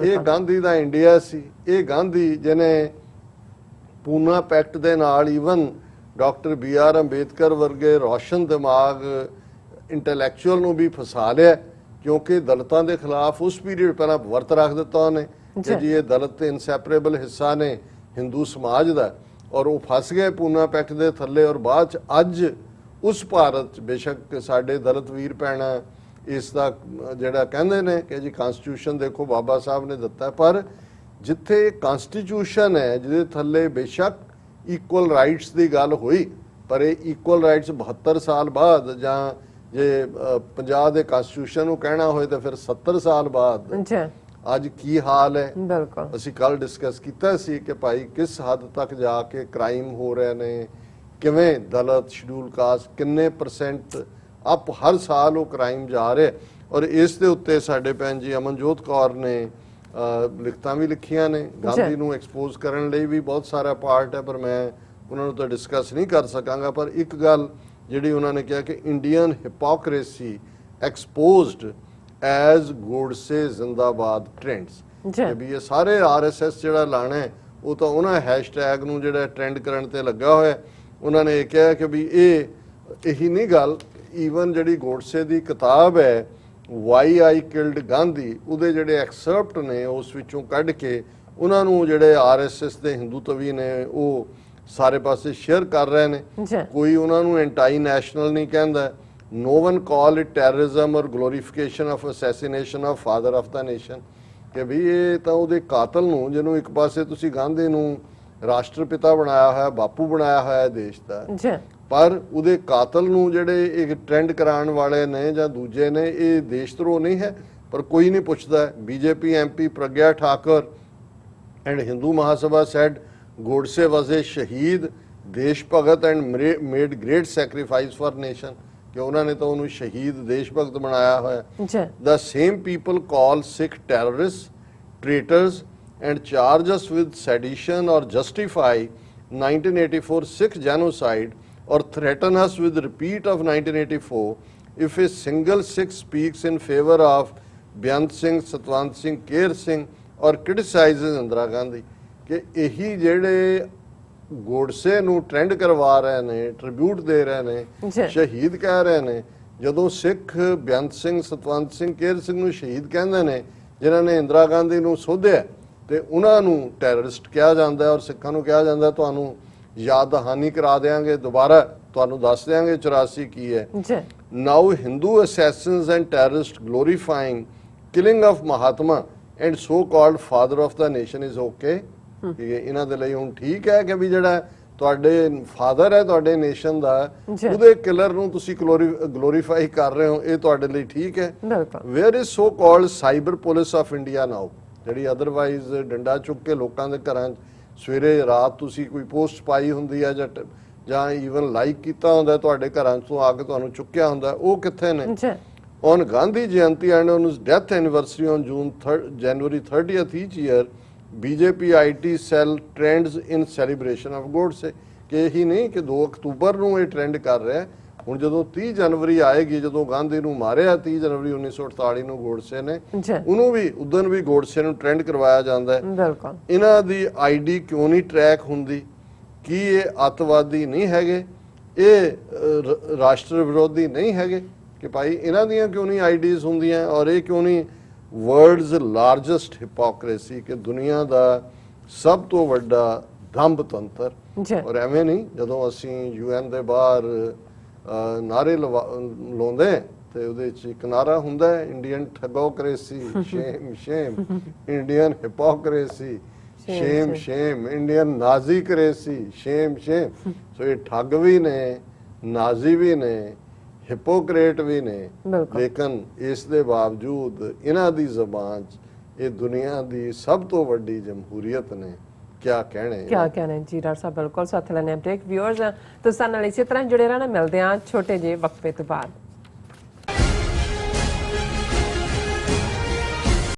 ਇਹ ਗਾਂਧੀ ਦਾ ਇੰਡੀਆ ਸੀ, ਇਹ ਗਾਂਧੀ ਜਿਹਨੇ ਪੂਨਾ ਪੈਕਟ ਦੇ ਨਾਲ ਈਵਨ ਡਾਕਟਰ BR ਅੰਬੇਦਕਰ ਵਰਗੇ ਰੋਸ਼ਨ ਦਿਮਾਗ ਇੰਟੈਲੈਕਚੁਅਲ ਨੂੰ ਵੀ ਫਸਾ ਲਿਆ ਕਿਉਂਕਿ ਦਲਿਤਾਂ ਦੇ ਖਿਲਾਫ ਉਸ ਪੀਰੀਅਡ ਪਹਿਲਾਂ ਵਰਤ ਰੱਖ ਦਿੱਤਾ ਉਹਨੇ ਕਿ ਜੀ ਇਹ ਦਲਿਤ ਤੇ ਇਨਸੈਪਰੇਬਲ ਹਿੱਸਾ ਨੇ ਹਿੰਦੂ ਸਮਾਜ ਦਾ, ਔਰ ਉਹ ਫਸ ਗਏ ਪੂਨਾ ਪੈਕਟ ਦੇ ਥੱਲੇ। ਔਰ ਬਾਅਦ ਚ ਅੱਜ ਉਸ ਭਾਰਤ ਚ ਬੇਸ਼ੱਕ ਸਾਡੇ ਦਲਿਤ ਵੀਰ ਭੈਣਾਂ ਇਸ ਦਾ ਜਿਹੜਾ ਕਹਿੰਦੇ ਨੇ ਕਿ ਜੀ ਕਨਸਟੀਟਿਊਸ਼ਨ ਦੇਖੋ ਬਾਬਾ ਸਾਹਿਬ ਨੇ ਦਿੱਤਾ, ਪਰ ਜਿੱਥੇ ਕਨਸਟੀਟਿਊਸ਼ਨ ਹੈ ਜਿਹਦੇ ਥੱਲੇ ਬੇਸ਼ੱਕ ਇਕੁਅਲ ਰਾਈਟਸ ਦੀ ਗੱਲ ਹੋਈ, ਪਰ ਇਹ ਇਕੁਅਲ ਰਾਈਟਸ 72 ਸਾਲ ਬਾਅਦ, ਜਾਂ ਜੇ 50 ਦੇ ਕਨਸਟੀਟਿਊਸ਼ਨ ਨੂੰ ਕਹਿਣਾ ਹੋਏ ਤਾਂ ਫਿਰ 70 ਸਾਲ ਬਾਅਦ ਅੱਜ ਕੀ ਹਾਲ ਹੈ। ਬਿਲਕੁਲ ਅਸੀਂ ਕੱਲ ਡਿਸਕਸ ਕੀਤਾ ਸੀ ਕਿ ਭਾਈ ਕਿਸ ਹੱਦ ਤੱਕ ਜਾ ਕੇ ਕ੍ਰਾਈਮ ਹੋ ਰਹੇ ਨੇ, ਕਿਵੇਂ ਦਲਿਤ ਸ਼ਡਿਊਲ ਕਾਸਟ ਕਿੰਨੇ ਪਰਸੈਂਟ ਅਪ ਹਰ ਸਾਲ ਉਹ ਕ੍ਰਾਈਮ ਜਾ ਰਿਹਾ। ਔਰ ਇਸ ਦੇ ਉੱਤੇ ਸਾਡੇ ਭੈਣ ਜੀ ਅਮਨਜੋਤ ਕੌਰ ਨੇ ਲਿਖਤਾਂ ਵੀ ਲਿਖੀਆਂ ਨੇ, ਗਾਂਧੀ ਨੂੰ ਐਕਸਪੋਜ਼ ਕਰਨ ਲਈ ਵੀ ਬਹੁਤ ਸਾਰਾ ਪਾਰਟ ਹੈ, ਪਰ ਮੈਂ ਉਹਨਾਂ ਨੂੰ ਤਾਂ ਡਿਸਕਸ ਨਹੀਂ ਕਰ ਸਕਾਂਗਾ। ਪਰ ਇੱਕ ਗੱਲ ਜਿਹੜੀ ਉਹਨਾਂ ਨੇ ਕਿਹਾ ਕਿ Indian hypocrisy exposed as Godse ਜ਼ਿੰਦਾਬਾਦ ਟ੍ਰੈਂਡਸ, ਕਿ ਵੀ ਇਹ ਸਾਰੇ ਆਰਐਸਐਸ ਜਿਹੜਾ ਲਾਣਾ ਹੈ ਉਹ ਤਾਂ ਉਹਨਾਂ ਹੈਸ਼ਟੈਗ ਨੂੰ ਜਿਹੜਾ ਟ੍ਰੈਂਡ ਕਰਨ ਤੇ ਲੱਗਾ ਹੋਇਆ। ਉਹਨਾਂ ਨੇ ਇਹ ਕਿਹਾ ਕਿ ਵੀ ਇਹੀ ਨਹੀਂ ਗੱਲ, ਈਵਨ ਜਿਹੜੀ ਗੋਡਸੇ ਦੀ ਕਿਤਾਬ ਹੈ ਵਾਈ ਆਈ ਕਿਲਡ ਗਾਂਧੀ, ਉਹਦੇ ਜਿਹੜੇ ਐਕਸਰਪਟ ਨੇ ਉਸ ਵਿੱਚੋਂ ਕੱਢ ਕੇ ਉਹਨਾਂ ਨੂੰ ਜਿਹੜੇ ਆਰਐਸਐਸ ਦੇ ਹਿੰਦੂਤਵੀ ਨੇ ਉਹ ਸਾਰੇ ਪਾਸੇ ਸ਼ੇਅਰ ਕਰ ਰਹੇ ਨੇ। ਕੋਈ ਉਹਨਾਂ ਨੂੰ ਐਂਟਾਈ ਨੈਸ਼ਨਲ ਨਹੀਂ ਕਹਿੰਦਾ। No one call it terrorism or glorification of assassination of father of the nation, ਕਿ ਵੀ ਇਹ ਤਾਂ ਉਹਦੇ ਕਾਤਲ ਨੂੰ, ਜਿਹਨੂੰ ਇੱਕ ਪਾਸੇ ਤੁਸੀਂ ਗਾਂਧੀ ਨੂੰ ਰਾਸ਼ਟਰਪਿਤਾ ਬਣਾਇਆ ਹੋਇਆ, ਬਾਪੂ ਬਣਾਇਆ ਹੋਇਆ ਦੇਸ਼ ਦਾ, ਪਰ ਉਹਦੇ ਕਾਤਲ ਨੂੰ ਜਿਹੜੇ ਇਹ ਟ੍ਰੈਂਡ ਕਰਾਉਣ ਵਾਲੇ ਨੇ ਜਾਂ ਦੂਜੇ ਨੇ, ਇਹ ਦੇਸ਼ ਧਰੋਹ ਨਹੀਂ ਹੈ, ਪਰ ਕੋਈ ਨਹੀਂ ਪੁੱਛਦਾ। BJP MP Pragya Thakur and Hindu Mahasabha said Godse was a shaheed desh bhagat and made great sacrifice for nation, ਕਿ ਉਹਨਾਂ ਨੇ ਤਾਂ ਉਹਨੂੰ ਸ਼ਹੀਦ ਦੇਸ਼ ਭਗਤ ਬਣਾਇਆ ਹੋਇਆ। The same people call Sikh terrorists, traitors and charge us with sedition or justify 1984 Sikh genocide or threaten us with repeat of 1984 if a single Sikh speaks in favor of Beyant Singh, Satwant Singh, Kher Singh or criticizes Indira Gandhi। ਕਿ ਇਹੀ ਜਿਹੜੇ ਗੋਡਸੇ ਨੂੰ ਟ੍ਰੈਂਡ ਕਰਵਾ ਰਹੇ ਨੇ, ਟ੍ਰਿਬਿਊਟ ਦੇ ਰਹੇ ਨੇ, ਸ਼ਹੀਦ ਕਹਿ ਰਹੇ ਨੇ, ਜਦੋਂ ਸਿੱਖ ਬੇਅੰਤ ਸਿੰਘ, ਸਤਵੰਤ ਸਿੰਘ, ਕੇਰ ਸਿੰਘ ਨੂੰ ਸ਼ਹੀਦ ਕਹਿੰਦੇ ਨੇ ਜਿਨ੍ਹਾਂ ਨੇ ਇੰਦਰਾ ਗਾਂਧੀ ਨੂੰ ਸੋਧਿਆ, ਤੇ ਉਹਨਾਂ ਨੂੰ ਟੈਰਰਿਸਟ ਕਿਹਾ ਜਾਂਦਾ। ਔਰ ਸਿੱਖਾਂ ਨੂੰ ਕਿਹਾ ਜਾਂਦਾ ਤੁਹਾਨੂੰ ਯਾਦ ਦਹਾਨੀ ਕਰਾ ਦੇਾਂਗੇ, ਦੁਬਾਰਾ ਤੁਹਾਨੂੰ ਦੱਸ ਦਿਆਂਗੇ 84 ਕੀ ਹੈ। Now Hindu assassins and terrorist glorifying killing of Mahatma and so called father of the nation is okay. ਇਹਨਾਂ ਦੇ ਲਈ ਹੁਣ ਠੀਕ ਹੈ ਕਿ ਵੀ ਜਿਹੜਾ ਤੁਹਾਡੇ ਫਾਦਰ ਹੈ ਤੁਹਾਡੇ ਨੇਸ਼ਨ ਦਾ, ਉਹਦੇ ਕਿਲਰ ਨੂੰ ਤੁਸੀਂ ਗਲੋਰੀਫਾਈ ਕਰ ਰਹੇ ਹੋ, ਇਹ ਤੁਹਾਡੇ ਲਈ ਠੀਕ ਹੈ। Where is so called cyber police of India now, ਜਿਹੜੀ ਅਦਰਵਾਈਜ਼ ਡੰਡਾ ਚੁੱਕ ਕੇ ਲੋਕਾਂ ਦੇ ਘਰਾਂ 'ਚ ਸਵੇਰੇ ਰਾਤ ਤੁਸੀਂ ਕੋਈ ਪੋਸਟ ਪਾਈ ਹੁੰਦੀ ਹੈ ਜਾਂ ਈਵਨ ਲਾਈਕ ਕੀਤਾ ਹੁੰਦਾ ਤੁਹਾਡੇ ਘਰਾਂ 'ਚੋਂ ਆ ਕੇ ਤੁਹਾਨੂੰ ਚੁੱਕਿਆ ਹੁੰਦਾ, ਉਹ ਕਿੱਥੇ ਨੇ? On Gandhi Jayanti and on his death anniversary on January 30th each year, BJP IT cell trends in celebration of Godse। ਕਿ ਇਹੀ ਨਹੀਂ ਕਿ 2 ਅਕਤੂਬਰ ਨੂੰ ਇਹ ਟ੍ਰੈਂਡ ਕਰ ਰਿਹਾ। ਹੁਣ ਜਦੋਂ 30 ਜਨਵਰੀ ਆਏਗੀ, ਜਦੋਂ ਗਾਂਧੀ ਨੂੰ ਮਾਰਿਆ 30 ਜਨਵਰੀ 1948 ਨੂੰ ਗੋਡਸੇ ਨੇ, ਉਹਨੂੰ ਵੀ ਉਦੋਂ ਵੀ ਗੋਡਸੇ ਨੂੰ ਟ੍ਰੈਂਡ ਕਰਵਾਇਆ ਜਾਂਦਾ ਹੈ। ਇਹਨਾਂ ਦੀ ਆਈਡੀ ਕਿਉਂ ਨਹੀਂ ਟਰੈਕ ਹੁੰਦੀ? ਕੀ ਇਹ ਅੱਤਵਾਦੀ ਨਹੀਂ ਹੈਗੇ? ਇਹ ਰਾਸ਼ਟਰ ਵਿਰੋਧੀ ਨਹੀਂ ਹੈਗੇ? ਕਿ ਭਾਈ ਇਹਨਾਂ ਦੀਆਂ ਕਿਉਂ ਨਹੀਂ ਆਈਡੀਜ਼ ਹੁੰਦੀਆਂ? ਔਰ ਇਹ ਕਿਉਂ ਨਹੀਂ ਵਰਲਡਸ ਲਾਰਜੈਸਟ ਹਿਪੋਕ੍ਰੇਸੀ, ਕਿ ਦੁਨੀਆ ਦਾ ਸਭ ਤੋਂ ਵੱਡਾ ਦੰਭ ਤੰਤਰ। ਔਰ ਐਵੇਂ ਨਹੀਂ, ਜਦੋਂ ਅਸੀਂ UN ਦੇ ਬਾਹਰ ਨਾਰੇ ਲਾਉਂਦੇ ਤੇ ਉਹਦੇ 'ਚ ਇੱਕ ਨਾਰਾ ਹੁੰਦਾ ਹੈ Indian thugocracy, shame shame, Indian hypocrisy, shame shame, Indian Nazicracy, shame shame. So ਇਹ ਠੱਗ ਵੀ ਨੇ, ਨਾਜ਼ੀ ਵੀ ਨੇ, ਹਿਪੋਕਰੇਟ ਵੀ ਨੇ, ਲੇਕਿਨ ਇਸ ਦੇ ਬਾਵਜੂਦ ਇਹਨਾਂ ਦੀ ਜ਼ਬਾਨ 'ਚ ਇਹ ਦੁਨੀਆ ਦੀ ਸਭ ਤੋਂ ਵੱਡੀ ਜਮਹੂਰੀਅਤ ਨੇ। क्या कहने जी डॉक्टर साहब, बिल्कुल साथ लेने ब्रेक। व्यूअर्स तो साथ नाल इसी तरह जुड़े रहना, मिलते हैं छोटे जे वक्फे तो बाद।